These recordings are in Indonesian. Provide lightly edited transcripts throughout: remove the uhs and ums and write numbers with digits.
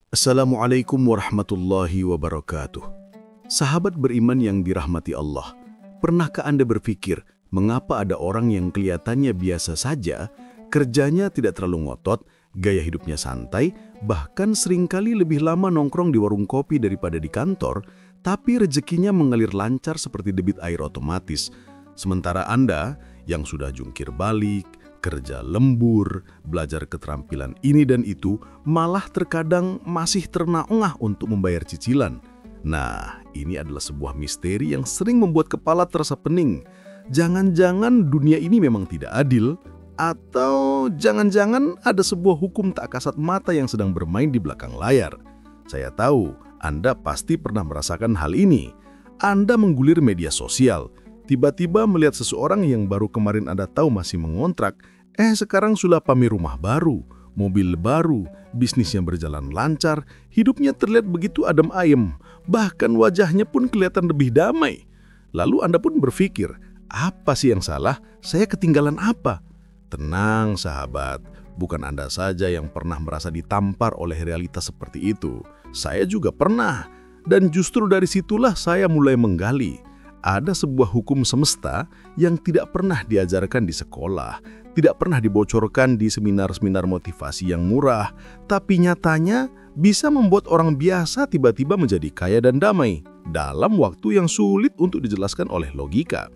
Assalamualaikum warahmatullahi wabarakatuh. Sahabat beriman yang dirahmati Allah, pernahkah Anda berpikir mengapa ada orang yang kelihatannya biasa saja, kerjanya tidak terlalu ngotot, gaya hidupnya santai, bahkan seringkali lebih lama nongkrong di warung kopi daripada di kantor, tapi rezekinya mengalir lancar seperti debit air otomatis. Sementara Anda yang sudah jungkir balik, kerja lembur, belajar keterampilan ini dan itu, malah terkadang masih terengah-engah untuk membayar cicilan. Nah, ini adalah sebuah misteri yang sering membuat kepala terasa pening. Jangan-jangan dunia ini memang tidak adil, atau jangan-jangan ada sebuah hukum tak kasat mata yang sedang bermain di belakang layar. Saya tahu, Anda pasti pernah merasakan hal ini. Anda menggulir media sosial, tiba-tiba melihat seseorang yang baru kemarin Anda tahu masih mengontrak, sekarang sudah pamer rumah baru, mobil baru, bisnisnya berjalan lancar, hidupnya terlihat begitu adem ayem, bahkan wajahnya pun kelihatan lebih damai. Lalu Anda pun berpikir, apa sih yang salah? Saya ketinggalan apa? Tenang sahabat, bukan Anda saja yang pernah merasa ditampar oleh realitas seperti itu. Saya juga pernah, dan justru dari situlah saya mulai menggali. Ada sebuah hukum semesta yang tidak pernah diajarkan di sekolah, tidak pernah dibocorkan di seminar-seminar motivasi yang murah, tapi nyatanya bisa membuat orang biasa tiba-tiba menjadi kaya dan damai dalam waktu yang sulit untuk dijelaskan oleh logika.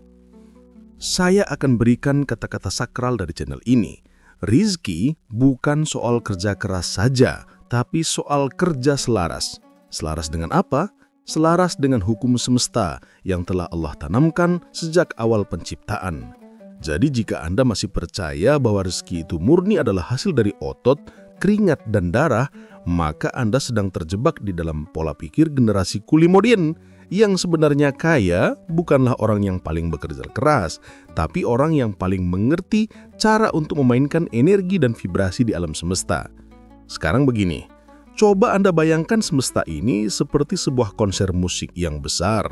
Saya akan berikan kata-kata sakral dari channel ini. Rizki bukan soal kerja keras saja, tapi soal kerja selaras. Selaras dengan apa? Selaras dengan hukum semesta yang telah Allah tanamkan sejak awal penciptaan. Jadi jika Anda masih percaya bahwa rezeki itu murni adalah hasil dari otot, keringat, dan darah, maka Anda sedang terjebak di dalam pola pikir generasi kuli modern yang sebenarnya kaya bukanlah orang yang paling bekerja keras, tapi orang yang paling mengerti cara untuk memainkan energi dan vibrasi di alam semesta. Sekarang begini. Coba Anda bayangkan semesta ini seperti sebuah konser musik yang besar.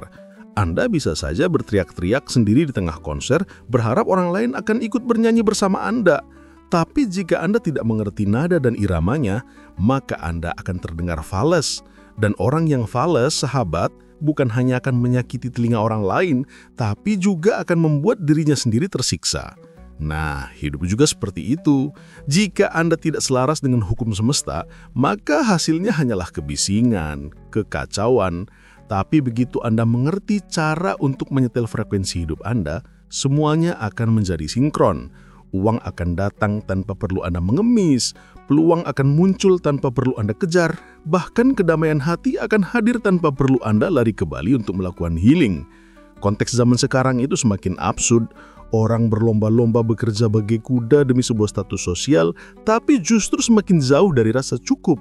Anda bisa saja berteriak-teriak sendiri di tengah konser, berharap orang lain akan ikut bernyanyi bersama Anda. Tapi jika Anda tidak mengerti nada dan iramanya, maka Anda akan terdengar fales. Dan orang yang fales, sahabat, bukan hanya akan menyakiti telinga orang lain, tapi juga akan membuat dirinya sendiri tersiksa. Nah, hidup juga seperti itu. Jika Anda tidak selaras dengan hukum semesta, maka hasilnya hanyalah kebisingan, kekacauan. Tapi begitu Anda mengerti cara untuk menyetel frekuensi hidup Anda, semuanya akan menjadi sinkron. Uang akan datang tanpa perlu Anda mengemis, peluang akan muncul tanpa perlu Anda kejar, bahkan kedamaian hati akan hadir tanpa perlu Anda lari ke Bali untuk melakukan healing. Konteks zaman sekarang itu semakin absurd. Orang berlomba-lomba bekerja bagai kuda demi sebuah status sosial, tapi justru semakin jauh dari rasa cukup.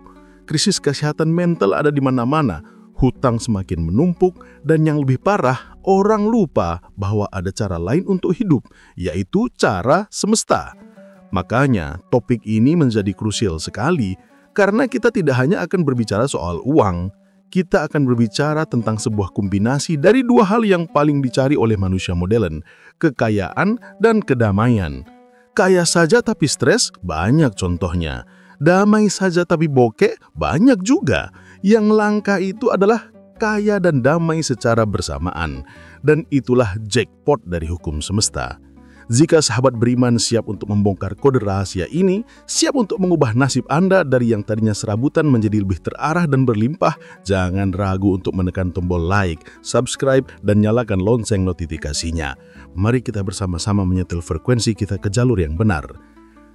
Krisis kesehatan mental ada di mana-mana, hutang semakin menumpuk, dan yang lebih parah, orang lupa bahwa ada cara lain untuk hidup, yaitu cara semesta. Makanya, topik ini menjadi krusial sekali, karena kita tidak hanya akan berbicara soal uang, kita akan berbicara tentang sebuah kombinasi dari dua hal yang paling dicari oleh manusia modern, kekayaan dan kedamaian. Kaya saja tapi stres, banyak contohnya. Damai saja tapi bokeh, banyak juga. Yang langka itu adalah kaya dan damai secara bersamaan. Dan itulah jackpot dari hukum semesta. Jika sahabat beriman siap untuk membongkar kode rahasia ini, siap untuk mengubah nasib Anda dari yang tadinya serabutan menjadi lebih terarah dan berlimpah, jangan ragu untuk menekan tombol like, subscribe, dan nyalakan lonceng notifikasinya. Mari kita bersama-sama menyetel frekuensi kita ke jalur yang benar.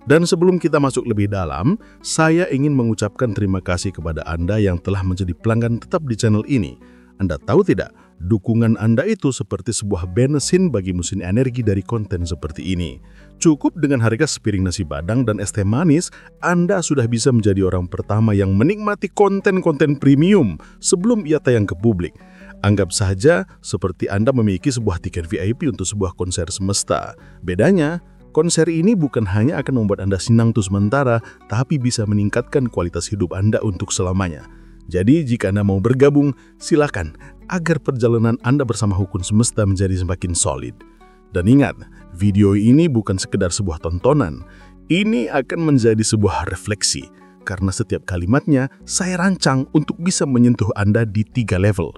Dan sebelum kita masuk lebih dalam, saya ingin mengucapkan terima kasih kepada Anda yang telah menjadi pelanggan tetap di channel ini. Anda tahu tidak, dukungan Anda itu seperti sebuah bensin bagi mesin energi dari konten seperti ini. Cukup dengan harga sepiring nasi padang dan es teh manis, Anda sudah bisa menjadi orang pertama yang menikmati konten-konten premium sebelum ia tayang ke publik. Anggap saja seperti Anda memiliki sebuah tiket VIP untuk sebuah konser semesta. Bedanya, konser ini bukan hanya akan membuat Anda senang tuh sementara, tapi bisa meningkatkan kualitas hidup Anda untuk selamanya. Jadi jika Anda mau bergabung, silakan agar perjalanan Anda bersama hukum semesta menjadi semakin solid. Dan ingat, video ini bukan sekedar sebuah tontonan. Ini akan menjadi sebuah refleksi, karena setiap kalimatnya saya rancang untuk bisa menyentuh Anda di 3 level.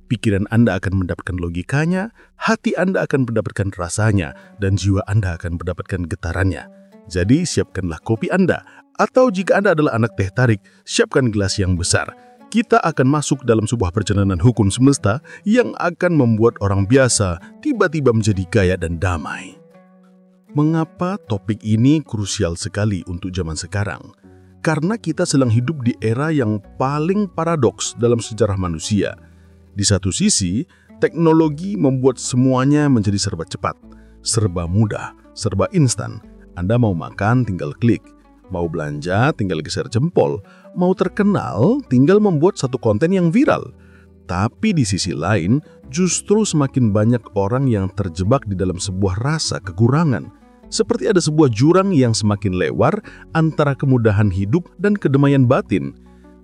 Pikiran Anda akan mendapatkan logikanya, hati Anda akan mendapatkan rasanya, dan jiwa Anda akan mendapatkan getarannya. Jadi siapkanlah kopi Anda, atau jika Anda adalah anak teh tarik, siapkan gelas yang besar. Kita akan masuk dalam sebuah perjalanan hukum semesta yang akan membuat orang biasa tiba-tiba menjadi kaya dan damai. Mengapa topik ini krusial sekali untuk zaman sekarang? Karena kita sedang hidup di era yang paling paradoks dalam sejarah manusia. Di satu sisi, teknologi membuat semuanya menjadi serba cepat, serba mudah, serba instan. Anda mau makan, tinggal klik. Mau belanja, tinggal geser jempol. Mau terkenal, tinggal membuat satu konten yang viral. Tapi di sisi lain, justru semakin banyak orang yang terjebak di dalam sebuah rasa kekurangan. Seperti ada sebuah jurang yang semakin lebar antara kemudahan hidup dan kedamaian batin.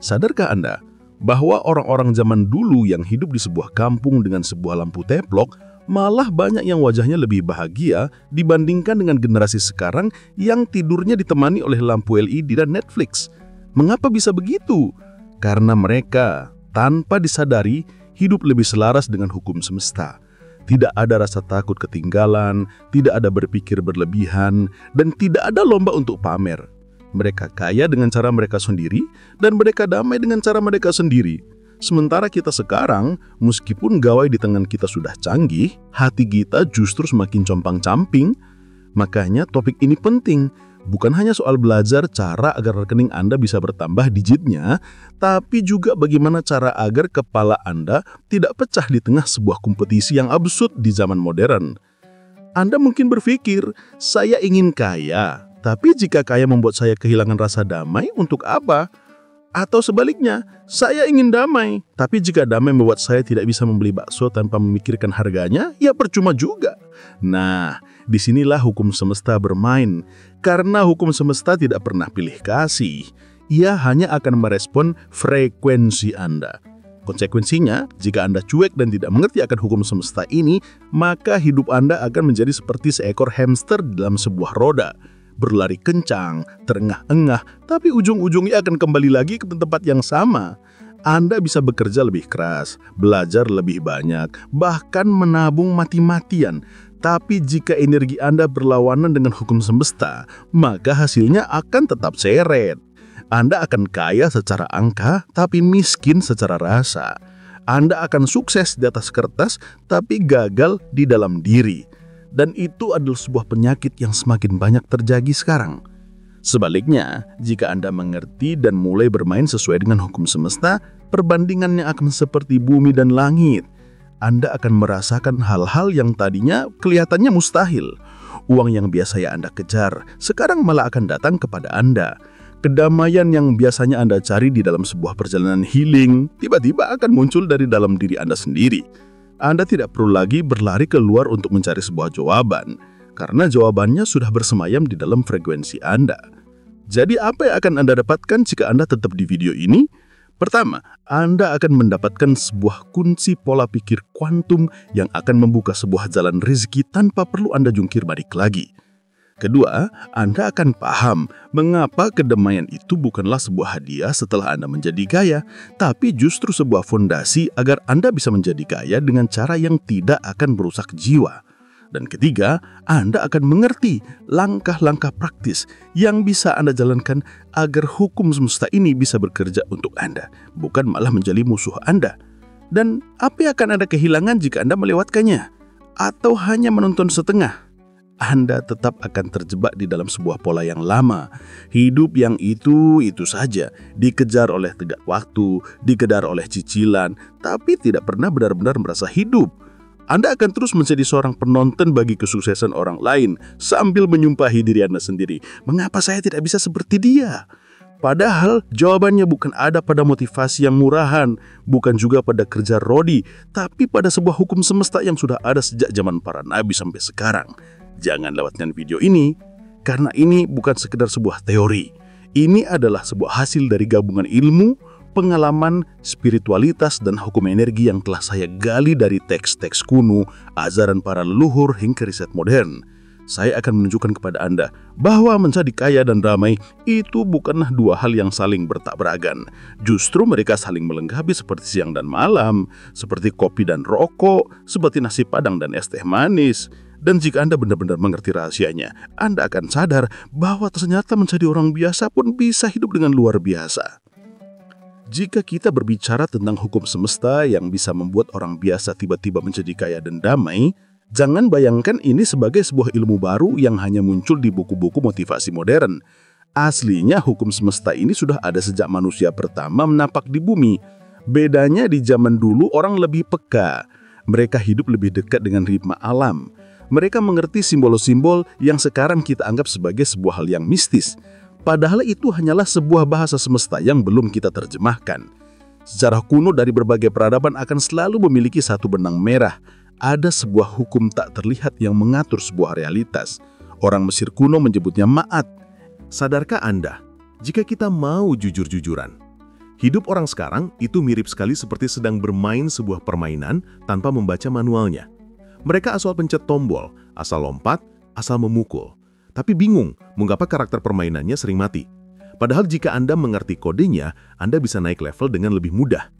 Sadarkah Anda bahwa orang-orang zaman dulu yang hidup di sebuah kampung dengan sebuah lampu teplok malah banyak yang wajahnya lebih bahagia dibandingkan dengan generasi sekarang yang tidurnya ditemani oleh lampu LED dan Netflix? Mengapa bisa begitu? Karena mereka tanpa disadari hidup lebih selaras dengan hukum semesta. Tidak ada rasa takut ketinggalan, tidak ada berpikir berlebihan, dan tidak ada lomba untuk pamer. Mereka kaya dengan cara mereka sendiri, dan mereka damai dengan cara mereka sendiri. Sementara kita sekarang, meskipun gawai di tangan kita sudah canggih, hati kita justru semakin compang-camping. Makanya topik ini penting. Bukan hanya soal belajar cara agar rekening Anda bisa bertambah digitnya, tapi juga bagaimana cara agar kepala Anda tidak pecah di tengah sebuah kompetisi yang absurd di zaman modern. Anda mungkin berpikir, saya ingin kaya. Tapi jika kaya membuat saya kehilangan rasa damai, untuk apa? Atau sebaliknya, saya ingin damai. Tapi jika damai membuat saya tidak bisa membeli bakso tanpa memikirkan harganya, ya percuma juga. Nah, disinilah hukum semesta bermain. Karena hukum semesta tidak pernah pilih kasih. Ia hanya akan merespon frekuensi Anda. Konsekuensinya, jika Anda cuek dan tidak mengerti akan hukum semesta ini, maka hidup Anda akan menjadi seperti seekor hamster dalam sebuah roda. Berlari kencang, terengah-engah, tapi ujung-ujungnya akan kembali lagi ke tempat yang sama. Anda bisa bekerja lebih keras, belajar lebih banyak, bahkan menabung mati-matian. Tapi jika energi Anda berlawanan dengan hukum semesta, maka hasilnya akan tetap seret. Anda akan kaya secara angka, tapi miskin secara rasa. Anda akan sukses di atas kertas, tapi gagal di dalam diri. Dan itu adalah sebuah penyakit yang semakin banyak terjadi sekarang. Sebaliknya, jika Anda mengerti dan mulai bermain sesuai dengan hukum semesta, perbandingannya akan seperti bumi dan langit. Anda akan merasakan hal-hal yang tadinya kelihatannya mustahil. Uang yang biasanya Anda kejar, sekarang malah akan datang kepada Anda. Kedamaian yang biasanya Anda cari di dalam sebuah perjalanan healing, tiba-tiba akan muncul dari dalam diri Anda sendiri. Anda tidak perlu lagi berlari keluar untuk mencari sebuah jawaban, karena jawabannya sudah bersemayam di dalam frekuensi Anda. Jadi apa yang akan Anda dapatkan jika Anda tetap di video ini? Pertama, Anda akan mendapatkan sebuah kunci pola pikir kuantum yang akan membuka sebuah jalan rezeki tanpa perlu Anda jungkir balik lagi. Kedua, Anda akan paham mengapa kedamaian itu bukanlah sebuah hadiah setelah Anda menjadi kaya, tapi justru sebuah fondasi agar Anda bisa menjadi kaya dengan cara yang tidak akan merusak jiwa. Dan ketiga, Anda akan mengerti langkah-langkah praktis yang bisa Anda jalankan agar hukum semesta ini bisa bekerja untuk Anda, bukan malah menjadi musuh Anda. Dan apa yang akan Anda kehilangan jika Anda melewatkannya? Atau hanya menonton setengah? Anda tetap akan terjebak di dalam sebuah pola yang lama. Hidup yang itu saja, dikejar oleh tenggat waktu, dikejar oleh cicilan, tapi tidak pernah benar-benar merasa hidup. Anda akan terus menjadi seorang penonton bagi kesuksesan orang lain sambil menyumpahi diri Anda sendiri. Mengapa saya tidak bisa seperti dia? Padahal jawabannya bukan ada pada motivasi yang murahan, bukan juga pada kerja rodi, tapi pada sebuah hukum semesta yang sudah ada sejak zaman para nabi sampai sekarang. Jangan lewatkan video ini, karena ini bukan sekedar sebuah teori. Ini adalah sebuah hasil dari gabungan ilmu, pengalaman, spiritualitas, dan hukum energi yang telah saya gali dari teks-teks kuno, ajaran para leluhur hingga riset modern. saya akan menunjukkan kepada Anda bahwa menjadi kaya dan damai itu bukanlah dua hal yang saling bertabrakan. Justru mereka saling melengkapi seperti siang dan malam, seperti kopi dan rokok, seperti nasi padang dan es teh manis. Dan jika Anda benar-benar mengerti rahasianya, Anda akan sadar bahwa ternyata menjadi orang biasa pun bisa hidup dengan luar biasa. Jika kita berbicara tentang hukum semesta yang bisa membuat orang biasa tiba-tiba menjadi kaya dan damai, jangan bayangkan ini sebagai sebuah ilmu baru yang hanya muncul di buku-buku motivasi modern. Aslinya hukum semesta ini sudah ada sejak manusia pertama menapak di bumi. Bedanya di zaman dulu orang lebih peka. Mereka hidup lebih dekat dengan ritme alam. Mereka mengerti simbol-simbol yang sekarang kita anggap sebagai sebuah hal yang mistis. Padahal itu hanyalah sebuah bahasa semesta yang belum kita terjemahkan. Sejarah kuno dari berbagai peradaban akan selalu memiliki satu benang merah. Ada sebuah hukum tak terlihat yang mengatur sebuah realitas. Orang Mesir kuno menyebutnya ma'at. Sadarkah Anda, jika kita mau jujur-jujuran, hidup orang sekarang itu mirip sekali seperti sedang bermain sebuah permainan tanpa membaca manualnya. Mereka asal pencet tombol, asal lompat, asal memukul. Tapi bingung mengapa karakter permainannya sering mati. Padahal jika Anda mengerti kodenya, Anda bisa naik level dengan lebih mudah.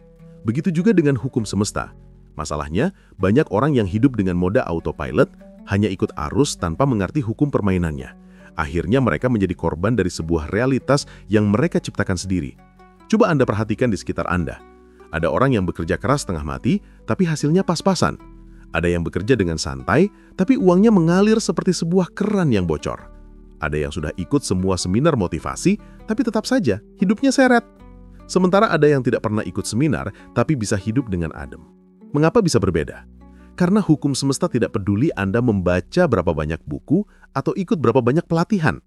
Begitu juga dengan hukum semesta. Masalahnya, banyak orang yang hidup dengan mode autopilot hanya ikut arus tanpa mengerti hukum permainannya. Akhirnya mereka menjadi korban dari sebuah realitas yang mereka ciptakan sendiri. Coba Anda perhatikan di sekitar Anda. Ada orang yang bekerja keras setengah mati, tapi hasilnya pas-pasan. Ada yang bekerja dengan santai, tapi uangnya mengalir seperti sebuah keran yang bocor. Ada yang sudah ikut semua seminar motivasi, tapi tetap saja hidupnya seret. Sementara ada yang tidak pernah ikut seminar, tapi bisa hidup dengan adem. Mengapa bisa berbeda? Karena hukum semesta tidak peduli Anda membaca berapa banyak buku atau ikut berapa banyak pelatihan.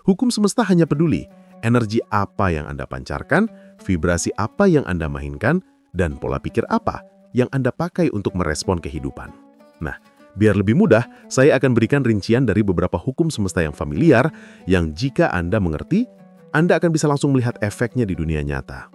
Hukum semesta hanya peduli energi apa yang Anda pancarkan, vibrasi apa yang Anda mainkan, dan pola pikir apa yang Anda pakai untuk merespon kehidupan. Nah, biar lebih mudah, saya akan berikan rincian dari beberapa hukum semesta yang familiar yang jika Anda mengerti, Anda akan bisa langsung melihat efeknya di dunia nyata.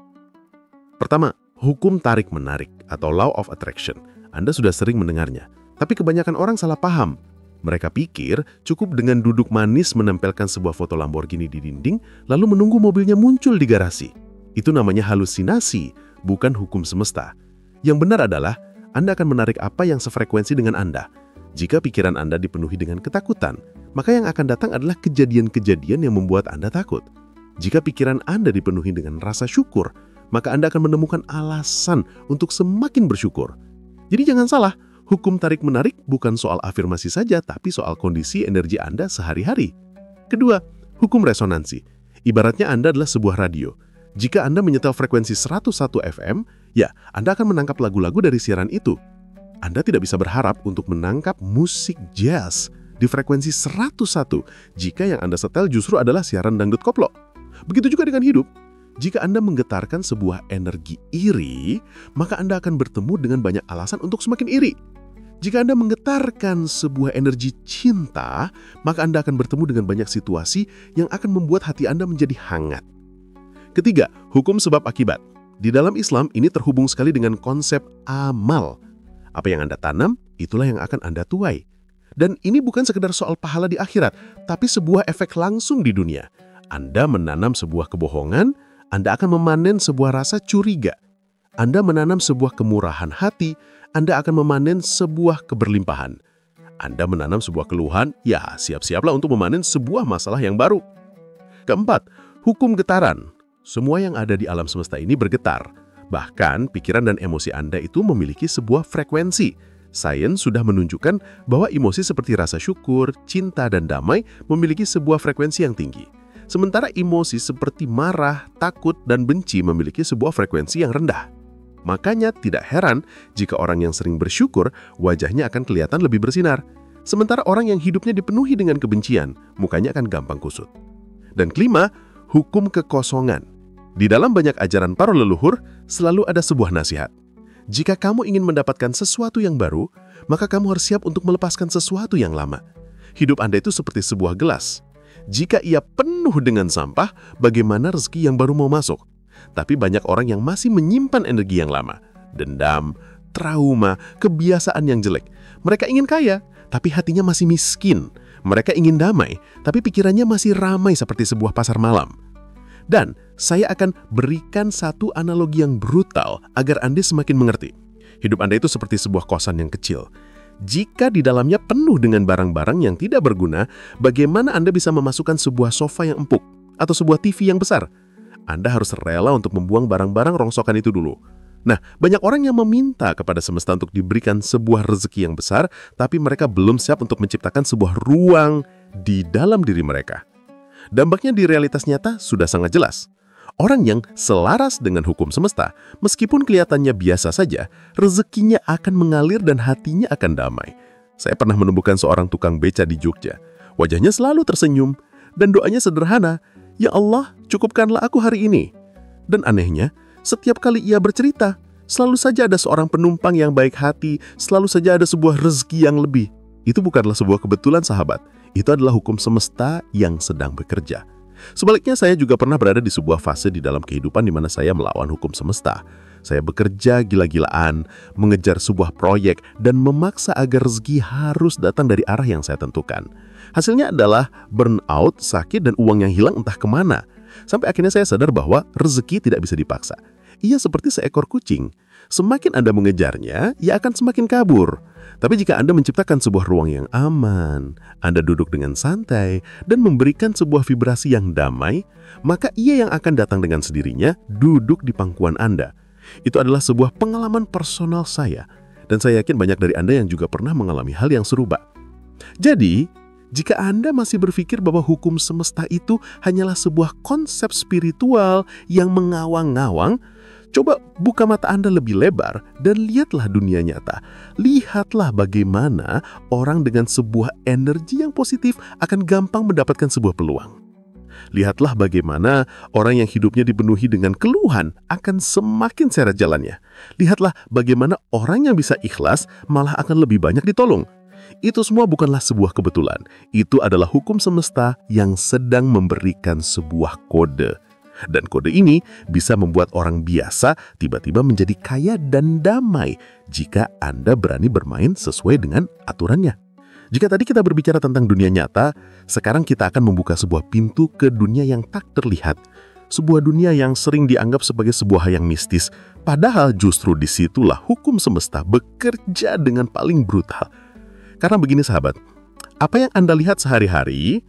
Pertama, hukum tarik-menarik atau Law of Attraction. Anda sudah sering mendengarnya, tapi kebanyakan orang salah paham. Mereka pikir cukup dengan duduk manis menempelkan sebuah foto Lamborghini di dinding, lalu menunggu mobilnya muncul di garasi. Itu namanya halusinasi, bukan hukum semesta. Yang benar adalah, Anda akan menarik apa yang sefrekuensi dengan Anda. Jika pikiran Anda dipenuhi dengan ketakutan, maka yang akan datang adalah kejadian-kejadian yang membuat Anda takut. Jika pikiran Anda dipenuhi dengan rasa syukur, maka Anda akan menemukan alasan untuk semakin bersyukur. Jadi jangan salah, hukum tarik-menarik bukan soal afirmasi saja, tapi soal kondisi energi Anda sehari-hari. Kedua, hukum resonansi. Ibaratnya Anda adalah sebuah radio. Jika Anda menyetel frekuensi 101 FM, ya, Anda akan menangkap lagu-lagu dari siaran itu. Anda tidak bisa berharap untuk menangkap musik jazz di frekuensi 101 jika yang Anda setel justru adalah siaran dangdut koplo. Begitu juga dengan hidup. Jika Anda menggetarkan sebuah energi iri, maka Anda akan bertemu dengan banyak alasan untuk semakin iri. Jika Anda menggetarkan sebuah energi cinta, maka Anda akan bertemu dengan banyak situasi yang akan membuat hati Anda menjadi hangat. Ketiga, hukum sebab akibat. Di dalam Islam, ini terhubung sekali dengan konsep amal. Apa yang Anda tanam, itulah yang akan Anda tuai. Dan ini bukan sekedar soal pahala di akhirat, tapi sebuah efek langsung di dunia. Anda menanam sebuah kebohongan, Anda akan memanen sebuah rasa curiga. Anda menanam sebuah kemurahan hati, Anda akan memanen sebuah keberlimpahan. Anda menanam sebuah keluhan, ya siap-siaplah untuk memanen sebuah masalah yang baru. Keempat, hukum getaran. Semua yang ada di alam semesta ini bergetar. Bahkan, pikiran dan emosi Anda itu memiliki sebuah frekuensi. Sains sudah menunjukkan bahwa emosi seperti rasa syukur, cinta, dan damai memiliki sebuah frekuensi yang tinggi. Sementara emosi seperti marah, takut, dan benci memiliki sebuah frekuensi yang rendah. Makanya tidak heran jika orang yang sering bersyukur, wajahnya akan kelihatan lebih bersinar. Sementara orang yang hidupnya dipenuhi dengan kebencian, mukanya akan gampang kusut. Dan kelima, hukum kekosongan. Di dalam banyak ajaran para leluhur, selalu ada sebuah nasihat. Jika kamu ingin mendapatkan sesuatu yang baru, maka kamu harus siap untuk melepaskan sesuatu yang lama. Hidup Anda itu seperti sebuah gelas. Jika ia penuh dengan sampah, bagaimana rezeki yang baru mau masuk? Tapi banyak orang yang masih menyimpan energi yang lama. Dendam, trauma, kebiasaan yang jelek. Mereka ingin kaya, tapi hatinya masih miskin. Mereka ingin damai, tapi pikirannya masih ramai seperti sebuah pasar malam. Dan saya akan berikan satu analogi yang brutal agar Anda semakin mengerti. Hidup Anda itu seperti sebuah kosan yang kecil. Jika di dalamnya penuh dengan barang-barang yang tidak berguna, bagaimana Anda bisa memasukkan sebuah sofa yang empuk atau sebuah TV yang besar? Anda harus rela untuk membuang barang-barang rongsokan itu dulu. Nah, banyak orang yang meminta kepada semesta untuk diberikan sebuah rezeki yang besar, tapi mereka belum siap untuk menciptakan sebuah ruang di dalam diri mereka. Dampaknya di realitas nyata sudah sangat jelas. Orang yang selaras dengan hukum semesta, meskipun kelihatannya biasa saja, rezekinya akan mengalir dan hatinya akan damai. Saya pernah menemukan seorang tukang beca di Jogja. Wajahnya selalu tersenyum, dan doanya sederhana, "Ya Allah, cukupkanlah aku hari ini." Dan anehnya, setiap kali ia bercerita, selalu saja ada seorang penumpang yang baik hati, selalu saja ada sebuah rezeki yang lebih. Itu bukanlah sebuah kebetulan, sahabat. Itu adalah hukum semesta yang sedang bekerja. Sebaliknya, saya juga pernah berada di sebuah fase di dalam kehidupan di mana saya melawan hukum semesta. Saya bekerja gila-gilaan, mengejar sebuah proyek, dan memaksa agar rezeki harus datang dari arah yang saya tentukan. Hasilnya adalah burnout, sakit, dan uang yang hilang entah kemana. Sampai akhirnya saya sadar bahwa rezeki tidak bisa dipaksa. Ia seperti seekor kucing. Semakin Anda mengejarnya, ia akan semakin kabur. Tapi jika Anda menciptakan sebuah ruang yang aman, Anda duduk dengan santai, dan memberikan sebuah vibrasi yang damai, maka ia yang akan datang dengan sendirinya duduk di pangkuan Anda. Itu adalah sebuah pengalaman personal saya. Dan saya yakin banyak dari Anda yang juga pernah mengalami hal yang serupa. Jadi, jika Anda masih berpikir bahwa hukum semesta itu hanyalah sebuah konsep spiritual yang mengawang-ngawang, coba buka mata Anda lebih lebar dan lihatlah dunia nyata. Lihatlah bagaimana orang dengan sebuah energi yang positif akan gampang mendapatkan sebuah peluang. Lihatlah bagaimana orang yang hidupnya dipenuhi dengan keluhan akan semakin seret jalannya. Lihatlah bagaimana orang yang bisa ikhlas malah akan lebih banyak ditolong. Itu semua bukanlah sebuah kebetulan. Itu adalah hukum semesta yang sedang memberikan sebuah kode. Dan kode ini bisa membuat orang biasa tiba-tiba menjadi kaya dan damai jika Anda berani bermain sesuai dengan aturannya. Jika tadi kita berbicara tentang dunia nyata, sekarang kita akan membuka sebuah pintu ke dunia yang tak terlihat. Sebuah dunia yang sering dianggap sebagai sebuah hal yang mistis. Padahal justru disitulah hukum semesta bekerja dengan paling brutal. Karena begini sahabat, apa yang Anda lihat sehari-hari,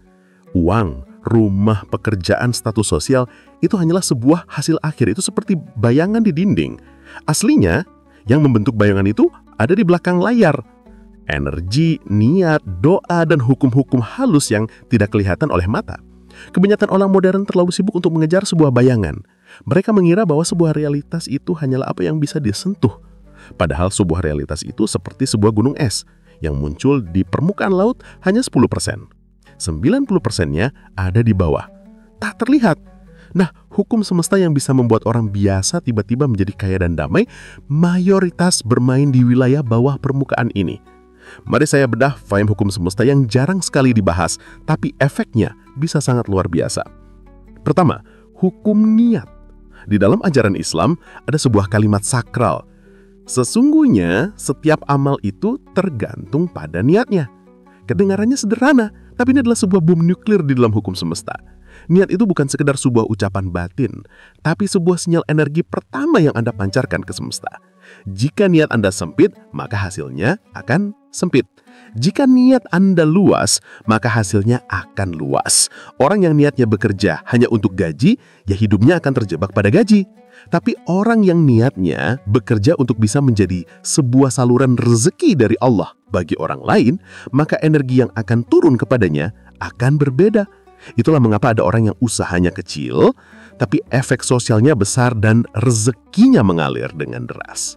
uang, rumah, pekerjaan, status sosial, itu hanyalah sebuah hasil akhir. Itu seperti bayangan di dinding. Aslinya, yang membentuk bayangan itu ada di belakang layar. Energi, niat, doa, dan hukum-hukum halus yang tidak kelihatan oleh mata. Kebanyakan orang modern terlalu sibuk untuk mengejar sebuah bayangan. Mereka mengira bahwa sebuah realitas itu hanyalah apa yang bisa disentuh. Padahal sebuah realitas itu seperti sebuah gunung es yang muncul di permukaan laut hanya 10%. 90%-nya ada di bawah. Tak terlihat. Nah, hukum semesta yang bisa membuat orang biasa tiba-tiba menjadi kaya dan damai, mayoritas bermain di wilayah bawah permukaan ini. Mari saya bedah faham hukum semesta yang jarang sekali dibahas, tapi efeknya bisa sangat luar biasa. Pertama, hukum niat. Di dalam ajaran Islam, ada sebuah kalimat sakral. Sesungguhnya, setiap amal itu tergantung pada niatnya. Kedengarannya sederhana, tapi ini adalah sebuah bom nuklir di dalam hukum semesta. Niat itu bukan sekedar sebuah ucapan batin, tapi sebuah sinyal energi pertama yang Anda pancarkan ke semesta. Jika niat Anda sempit, maka hasilnya akan sempit. Jika niat Anda luas, maka hasilnya akan luas. Orang yang niatnya bekerja hanya untuk gaji, ya hidupnya akan terjebak pada gaji. Tapi orang yang niatnya bekerja untuk bisa menjadi sebuah saluran rezeki dari Allah bagi orang lain, maka energi yang akan turun kepadanya akan berbeda. Itulah mengapa ada orang yang usahanya kecil, tapi efek sosialnya besar dan rezekinya mengalir dengan deras.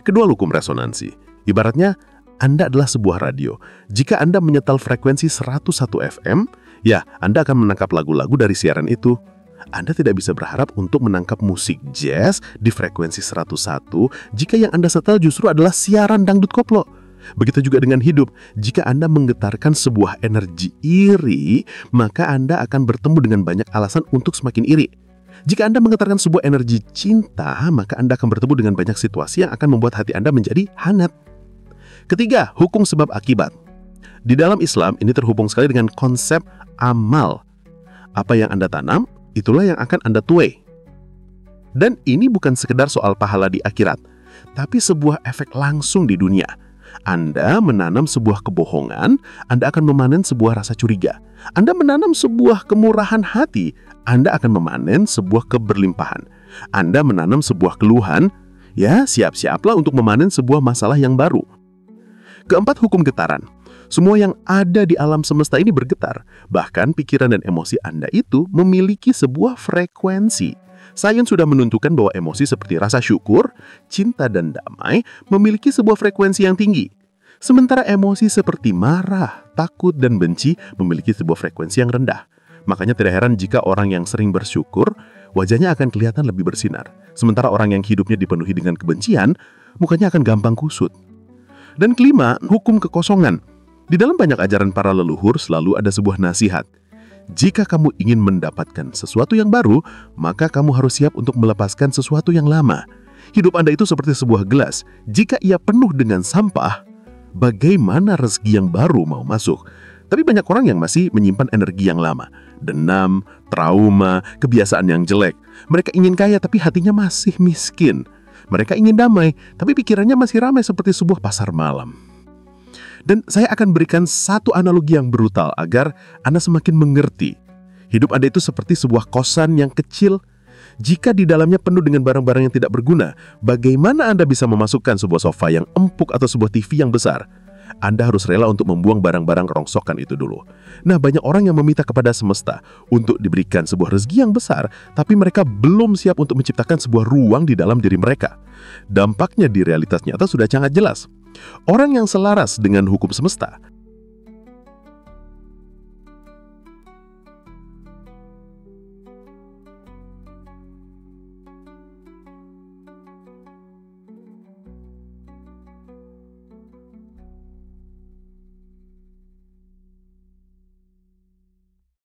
Kedua, hukum resonansi. Ibaratnya, Anda adalah sebuah radio. Jika Anda menyetel frekuensi 101 FM, ya Anda akan menangkap lagu-lagu dari siaran itu. Anda tidak bisa berharap untuk menangkap musik jazz di frekuensi 101 jika yang Anda setel justru adalah siaran dangdut koplo. Begitu juga dengan hidup. Jika Anda menggetarkan sebuah energi iri, maka Anda akan bertemu dengan banyak alasan untuk semakin iri. Jika Anda menggetarkan sebuah energi cinta, maka Anda akan bertemu dengan banyak situasi yang akan membuat hati Anda menjadi hangat. Ketiga, hukum sebab akibat. Di dalam Islam, ini terhubung sekali dengan konsep amal. Apa yang Anda tanam, itulah yang akan Anda tuai. Dan ini bukan sekedar soal pahala di akhirat, tapi sebuah efek langsung di dunia. Anda menanam sebuah kebohongan, Anda akan memanen sebuah rasa curiga. Anda menanam sebuah kemurahan hati, Anda akan memanen sebuah keberlimpahan. Anda menanam sebuah keluhan, ya siap-siaplah untuk memanen sebuah masalah yang baru. Keempat, hukum getaran. Semua yang ada di alam semesta ini bergetar. Bahkan pikiran dan emosi Anda itu memiliki sebuah frekuensi. Sains sudah menentukan bahwa emosi seperti rasa syukur, cinta, dan damai memiliki sebuah frekuensi yang tinggi. Sementara emosi seperti marah, takut, dan benci memiliki sebuah frekuensi yang rendah. Makanya tidak heran jika orang yang sering bersyukur, wajahnya akan kelihatan lebih bersinar. Sementara orang yang hidupnya dipenuhi dengan kebencian, mukanya akan gampang kusut. Dan kelima, hukum kekosongan. Di dalam banyak ajaran para leluhur selalu ada sebuah nasihat. Jika kamu ingin mendapatkan sesuatu yang baru, maka kamu harus siap untuk melepaskan sesuatu yang lama. Hidup Anda itu seperti sebuah gelas. Jika ia penuh dengan sampah, bagaimana rezeki yang baru mau masuk? Tapi banyak orang yang masih menyimpan energi yang lama. Dendam, trauma, kebiasaan yang jelek. Mereka ingin kaya tapi hatinya masih miskin. Mereka ingin damai, tapi pikirannya masih ramai seperti sebuah pasar malam. Dan saya akan berikan satu analogi yang brutal agar Anda semakin mengerti. Hidup Anda itu seperti sebuah kosan yang kecil. Jika di dalamnya penuh dengan barang-barang yang tidak berguna, bagaimana Anda bisa memasukkan sebuah sofa yang empuk atau sebuah TV yang besar? Anda harus rela untuk membuang barang-barang rongsokan itu dulu. Nah, banyak orang yang meminta kepada semesta untuk diberikan sebuah rezeki yang besar, tapi mereka belum siap untuk menciptakan sebuah ruang di dalam diri mereka. Dampaknya di realitas nyata sudah sangat jelas. Orang yang selaras dengan hukum semesta